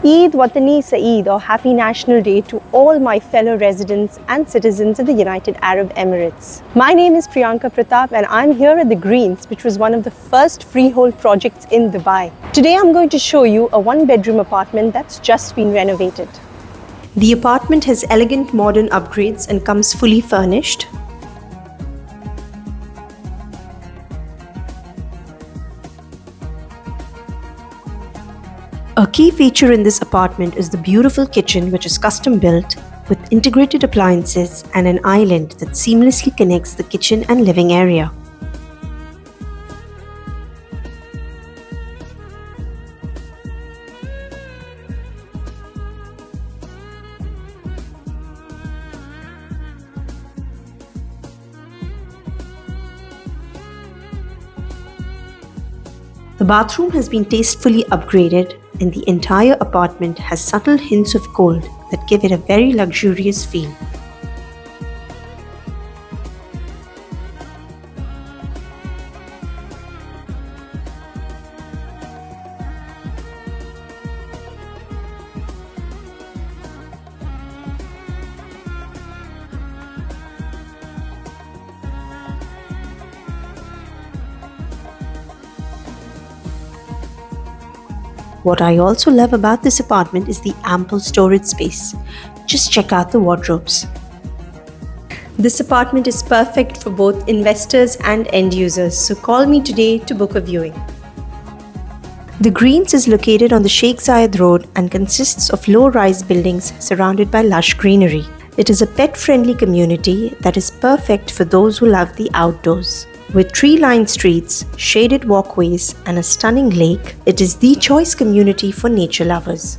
Eid Watani Saeed, or Happy National Day to all my fellow residents and citizens of the United Arab Emirates. My name is Priyanka Pratap and I'm here at the Greens, which was one of the first freehold projects in Dubai. Today I'm going to show you a one-bedroom apartment that's just been renovated. The apartment has elegant modern upgrades and comes fully furnished. A key feature in this apartment is the beautiful kitchen, which is custom built with integrated appliances and an island that seamlessly connects the kitchen and living area. The bathroom has been tastefully upgraded, and the entire apartment has subtle hints of gold that give it a very luxurious feel. What I also love about this apartment is the ample storage space. Just check out the wardrobes. This apartment is perfect for both investors and end users, so call me today to book a viewing. The Greens is located on the Sheikh Zayed Road and consists of low-rise buildings surrounded by lush greenery. It is a pet-friendly community that is perfect for those who love the outdoors. With tree-lined streets, shaded walkways, and a stunning lake, it is the choice community for nature lovers.